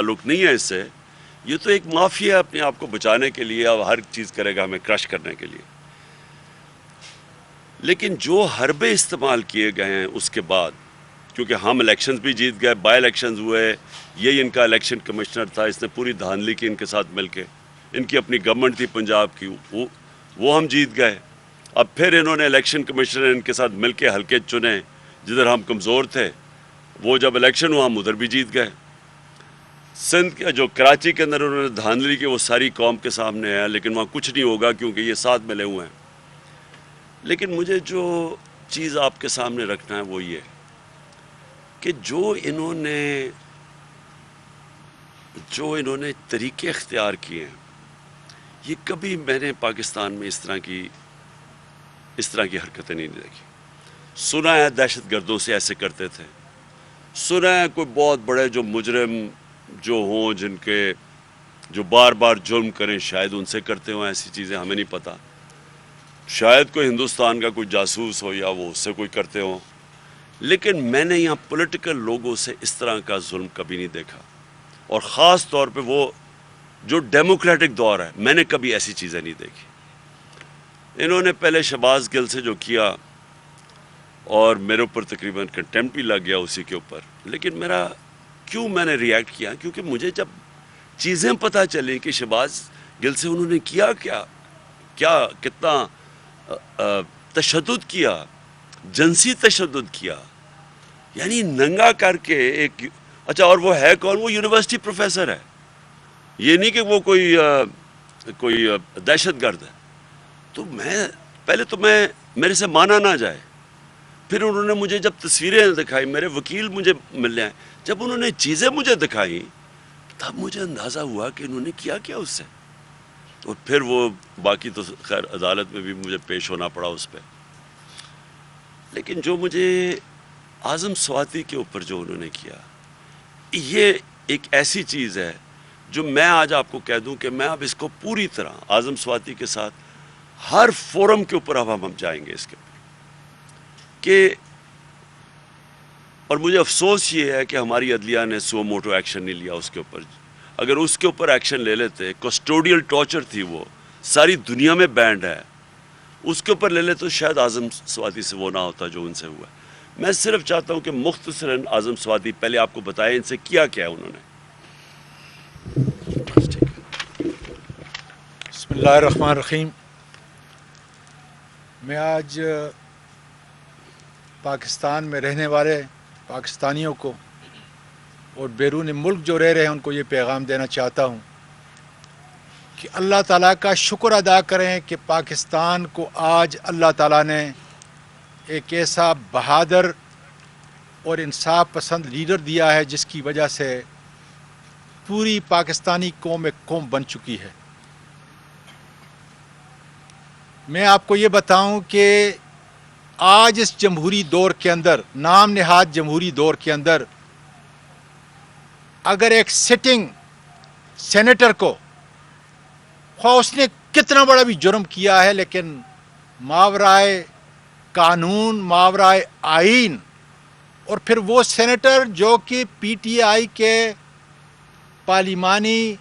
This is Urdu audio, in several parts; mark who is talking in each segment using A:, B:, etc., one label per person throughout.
A: تعلق نہیں ہے اس سے. یہ تو ایک مافیا اپنے آپ کو بچانے کے لیے اور ہر چیز کرے گا ہمیں کرش کرنے کے لیے. لیکن جو حربے استعمال کیے گئے ہیں اس کے بعد، کیونکہ ہم الیکشنز بھی جیت گئے، بائی الیکشنز ہوئے، یہی ان کا الیکشن کمشنر تھا، اس نے پوری دھاندلی کی ان کے ساتھ مل کے، ان کی اپنی گورنمنٹ تھی پنجاب کی، وہ ہم جیت گئے. اب پھر انہوں نے الیکشن کمشنر ان کے ساتھ مل کے حلقے چنے جدھر ہم کمزور تھے. وہ جب الیکشن ہوا ہم ادھر بھی جیت گئے. سندھ کے جو کراچی کے اندر انہوں نے دھاندلی کی وہ ساری قوم کے سامنے ہے، لیکن وہاں کچھ نہیں ہوگا کیونکہ یہ ساتھ ملے ہوئے ہیں. لیکن مجھے جو چیز آپ کے سامنے رکھنا ہے وہ یہ کہ جو انہوں نے طریقے اختیار کیے ہیں، یہ کبھی میں نے پاکستان میں اس طرح کی حرکتیں نہیں دیکھی. سنا ہے دہشت گردوں سے ایسے کرتے تھے، سنا ہے کوئی بہت بڑے جو مجرم جو ہوں جن کے جو بار بار جرم کریں شاید ان سے کرتے ہوں ایسی چیزیں، ہمیں نہیں پتہ. شاید کوئی ہندوستان کا کوئی جاسوس ہو یا وہ اس سے کوئی کرتے ہوں. لیکن میں نے یہاں پولیٹیکل لوگوں سے اس طرح کا ظلم کبھی نہیں دیکھا، اور خاص طور پہ وہ جو ڈیموکریٹک دور ہے میں نے کبھی ایسی چیزیں نہیں دیکھی. انہوں نے پہلے شہباز گل سے جو کیا اور میرے اوپر تقریباً کنٹمپٹ بھی لگ گیا اسی کے اوپر. لیکن میں نے ریئیکٹ کیا کیونکہ مجھے جب چیزیں پتہ چلیں کہ شہباز گل سے انہوں نے کیا کتنا تشدد کیا، جنسی تشدد کیا، یعنی ننگا کر کے ایک. اچھا، اور وہ ہے کون؟ وہ یونیورسٹی پروفیسر ہے، یہ نہیں کہ وہ کوئی دہشت گرد ہے. تو میرے سے مانا نہ جائے. پھر انہوں نے مجھے جب تصویریں دکھائی، میرے وکیل مجھے ملنے آئے، جب انہوں نے چیزیں مجھے دکھائیں تب مجھے اندازہ ہوا کہ انہوں نے کیا اس سے. اور پھر وہ باقی تو خیر عدالت میں بھی مجھے پیش ہونا پڑا اس پہ. لیکن جو مجھے اعظم سواتی کے اوپر جو انہوں نے کیا، یہ ایک ایسی چیز ہے جو میں آج آپ کو کہہ دوں کہ میں اب اس کو پوری طرح اعظم سواتی کے ساتھ ہر فورم کے اوپر اب ہم جائیں گے اس کے اوپر کہ. اور مجھے افسوس یہ ہے کہ ہماری عدلیہ نے سو موٹو ایکشن نہیں لیا اس کے اوپر. اگر اس کے اوپر ایکشن لے لیتے، کسٹوڈیل ٹارچر تھی وہ ساری دنیا میں بینڈ ہے، اس کے اوپر لے لے تو شاید اعظم سواتی سے وہ نہ ہوتا جو ان سے ہوا. میں صرف چاہتا ہوں کہ مختصراً اعظم سواتی پہلے آپ کو بتائیں ان سے کیا انہوں نے.
B: بسم اللہ الرحمن الرحیم. میں آج پاکستان میں رہنے والے پاکستانیوں کو اور بیرون ملک جو رہ رہے ہیں ان کو یہ پیغام دینا چاہتا ہوں کہ اللہ تعالیٰ کا شکر ادا کریں کہ پاکستان کو آج اللہ تعالیٰ نے ایک ایسا بہادر اور انصاف پسند لیڈر دیا ہے جس کی وجہ سے پوری پاکستانی قوم ایک قوم بن چکی ہے. میں آپ کو یہ بتاؤں کہ آج اس جمہوری دور کے اندر، نام نہاد جمہوری دور کے اندر، اگر ایک سٹنگ سینیٹر کو خواہ اس نے کتنا بڑا بھی جرم کیا ہے لیکن ماورائے قانون، ماورائے آئین، اور پھر وہ سینیٹر جو کہ پی ٹی آئی کے پارلیمانی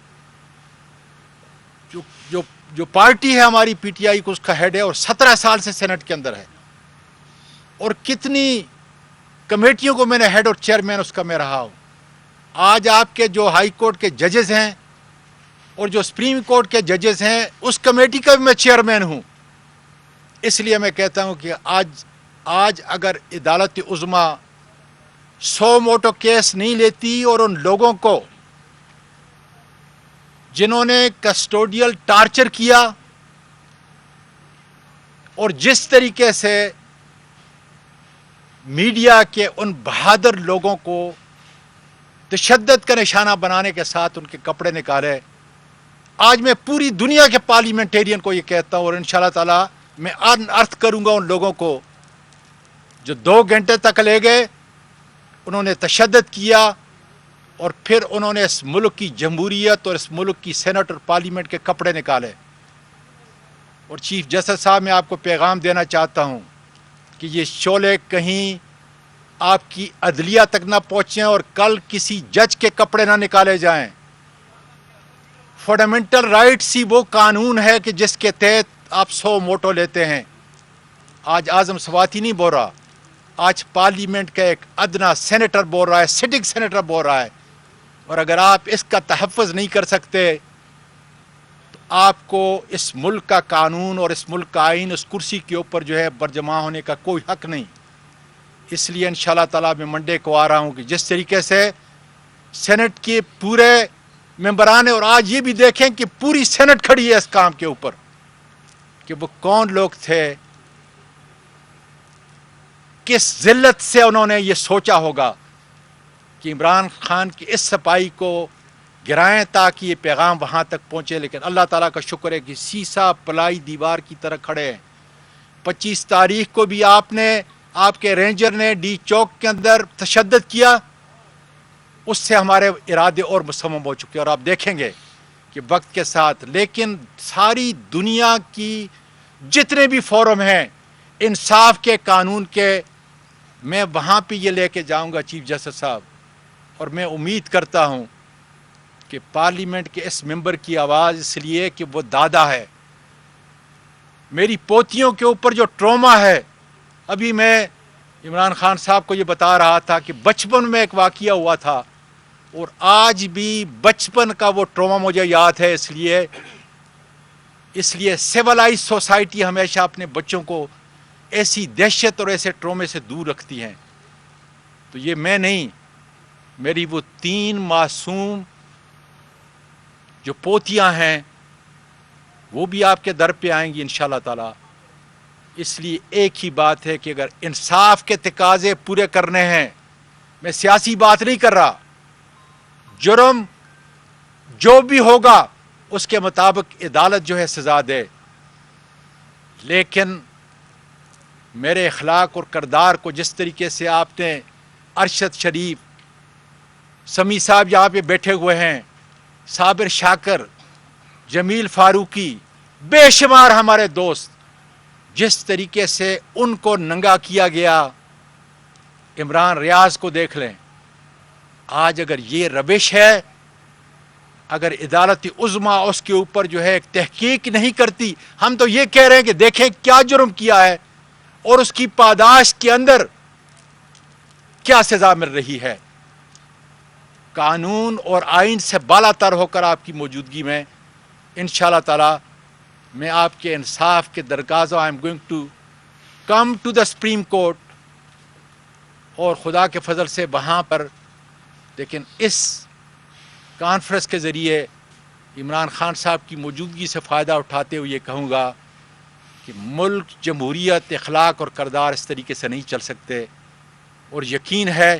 B: جو پارٹی ہے ہماری پی ٹی آئی کو اس کا ہیڈ ہے اور 17 سال سے سینٹ کے اندر ہے، اور کتنی کمیٹیوں کو میں نے ہیڈ اور چیئرمین اس کا میں رہا ہوں. آج آپ کے جو ہائی کورٹ کے ججز ہیں اور جو سپریم کورٹ کے ججز ہیں اس کمیٹی کا بھی میں چیئرمین ہوں. اس لیے میں کہتا ہوں کہ آج اگر عدالت عظمیٰ 100 موٹو کیس نہیں لیتی اور ان لوگوں کو جنہوں نے کسٹوڈیل ٹارچر کیا اور جس طریقے سے میڈیا کے ان بہادر لوگوں کو تشدد کا نشانہ بنانے کے ساتھ ان کے کپڑے نکالے، آج میں پوری دنیا کے پارلیمنٹیرین کو یہ کہتا ہوں اور انشاءاللہ تعالی میں ارتھ کروں گا ان لوگوں کو جو 2 گھنٹے تک لے گئے، انہوں نے تشدد کیا اور پھر انہوں نے اس ملک کی جمہوریت اور اس ملک کی سینٹ اور پارلیمنٹ کے کپڑے نکالے. اور چیف جسٹس صاحب، میں آپ کو پیغام دینا چاہتا ہوں کہ یہ شعلے کہیں آپ کی عدلیہ تک نہ پہنچیں اور کل کسی جج کے کپڑے نہ نکالے جائیں. فنڈامنٹل رائٹس ہی وہ قانون ہے کہ جس کے تحت آپ 100 موٹو لیتے ہیں. آج اعظم سواتی نہیں بول رہا, آج پارلیمنٹ کا ایک ادنا سینیٹر بول رہا ہے, سٹنگ سینیٹر بول رہا ہے. اور اگر آپ اس کا تحفظ نہیں کر سکتے تو آپ کو اس ملک کا قانون اور اس ملک کا آئین اس کرسی کے اوپر جو ہے برجمع ہونے کا کوئی حق نہیں. اس لیے انشاءاللہ تعالیٰ میں منڈے کو آ رہا ہوں کہ جس طریقے سے سینٹ کے پورے ممبران ہیں, اور آج یہ بھی دیکھیں کہ پوری سینٹ کھڑی ہے اس کام کے اوپر کہ وہ کون لوگ تھے, کس ذلت سے انہوں نے یہ سوچا ہوگا کہ عمران خان کی اس صفائی کو گرائیں تاکہ یہ پیغام وہاں تک پہنچے. لیکن اللہ تعالیٰ کا شکر ہے کہ سیسا پلائی دیوار کی طرح کھڑے ہیں. 25 تاریخ کو بھی آپ کے رینجر نے ڈی چوک کے اندر تشدد کیا, اس سے ہمارے ارادے اور مصمم ہو چکے, اور آپ دیکھیں گے کہ وقت کے ساتھ. لیکن ساری دنیا کی جتنے بھی فورم ہیں انصاف کے قانون کے, میں وہاں پہ یہ لے کے جاؤں گا چیف جسٹس صاحب. اور میں امید کرتا ہوں کہ پارلیمنٹ کے اس ممبر کی آواز اس لیے کہ وہ دادا ہے. میری پوتیوں کے اوپر جو ٹروما ہے, ابھی میں عمران خان صاحب کو یہ بتا رہا تھا کہ بچپن میں ایک واقعہ ہوا تھا, اور آج بھی بچپن کا وہ ٹروما مجھے یاد ہے. اس لیے سیولائز سوسائٹی ہمیشہ اپنے بچوں کو ایسی دہشت اور ایسے ٹرومے سے دور رکھتی ہیں. تو یہ میں نہیں, میری وہ 3 معصوم جو پوتیاں ہیں وہ بھی آپ کے در پہ آئیں گی انشاءاللہ تعالی. اس لیے ایک ہی بات ہے کہ اگر انصاف کے تقاضے پورے کرنے ہیں, میں سیاسی بات نہیں کر رہا, جرم جو بھی ہوگا اس کے مطابق عدالت جو ہے سزا دے, لیکن میرے اخلاق اور کردار کو جس طریقے سے آپ نے ارشد شریف, سمیع صاحب یہاں پہ بیٹھے ہوئے ہیں, صابر شاکر, جمیل فاروقی, بے شمار ہمارے دوست, جس طریقے سے ان کو ننگا کیا گیا, عمران ریاض کو دیکھ لیں. آج اگر یہ روش ہے, اگر عدالت عظمیٰ اس کے اوپر جو ہے تحقیق نہیں کرتی, ہم تو یہ کہہ رہے ہیں کہ دیکھیں کیا جرم کیا ہے اور اس کی پاداش کے اندر کیا سزا مل رہی ہے. قانون اور آئین سے بالا تر ہو کر آپ کی موجودگی میں انشاءاللہ تعالی میں آپ کے انصاف کے درگاہ I am going to come to the supreme court, اور خدا کے فضل سے وہاں پر. لیکن اس کانفرنس کے ذریعے عمران خان صاحب کی موجودگی سے فائدہ اٹھاتے ہوئے یہ کہوں گا کہ ملک, جمہوریت, اخلاق اور کردار اس طریقے سے نہیں چل سکتے. اور یقین ہے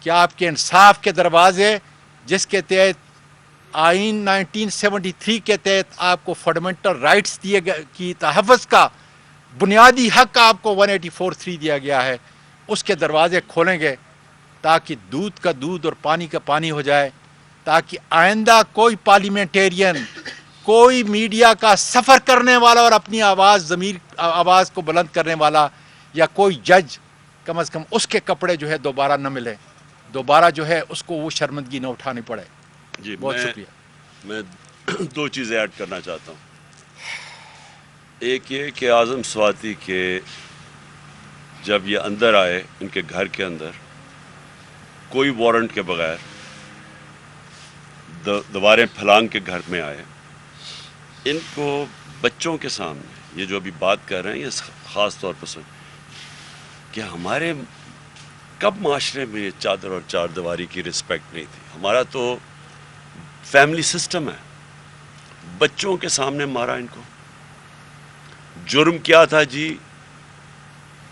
B: کہ آپ کے انصاف کے دروازے, جس کے تحت آئین 1973 کے تحت آپ کو فنڈامنٹل رائٹس دیے گئے کی تحفظ کا بنیادی حق آپ کو 184(3) دیا گیا ہے, اس کے دروازے کھولیں گے تاکہ دودھ کا دودھ اور پانی کا پانی ہو جائے, تاکہ آئندہ کوئی پارلیمنٹیرین, کوئی میڈیا کا سفر کرنے والا اور اپنی آواز کو بلند کرنے والا, یا کوئی جج کم از کم اس کے کپڑے جو ہے دوبارہ نہ ملے, دوبارہ جو ہے اس کو وہ شرمندگی نہ اٹھانی پڑے.
A: جی
B: بہت شکریہ.
A: میں 2 چیزیں ایڈ کرنا چاہتا ہوں. ایک یہ کہ اعظم سواتی کے جب یہ اندر آئے ان کے گھر کے اندر کوئی وارنٹ کے بغیر, دیواریں پھلانگ کے گھر میں آئے, ان کو بچوں کے سامنے یہ جو ابھی بات کر رہے ہیں یہ خاص طور پر سن کہ ہمارے کب معاشرے میں یہ چادر اور چار دیواری کی رسپیکٹ نہیں تھی. ہمارا تو فیملی سسٹم ہے. بچوں کے سامنے مارا ان کو. جرم کیا تھا جی؟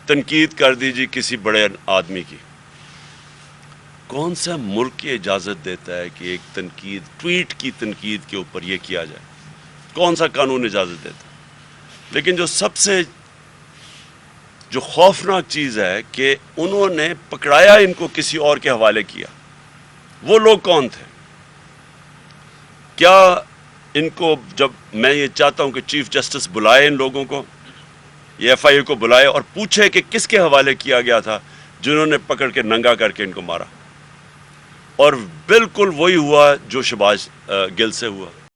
A: تنقید کر دی جی کسی بڑے آدمی کی. کون سا ملک یہ اجازت دیتا ہے کہ ایک تنقید, ٹویٹ کی تنقید کے اوپر یہ کیا جائے؟ کون سا قانون اجازت دیتا ہے؟ لیکن جو سب سے جو خوفناک چیز ہے کہ انہوں نے پکڑایا ان کو کسی اور کے حوالے کیا. وہ لوگ کون تھے؟ کیا ان کو, جب میں یہ چاہتا ہوں کہ چیف جسٹس بلائے ان لوگوں کو, یہ ایف آئی اے کو بلائے اور پوچھے کہ کس کے حوالے کیا گیا تھا, جنہوں نے پکڑ کے ننگا کر کے ان کو مارا. اور بالکل وہی ہوا جو شہباز گل سے ہوا.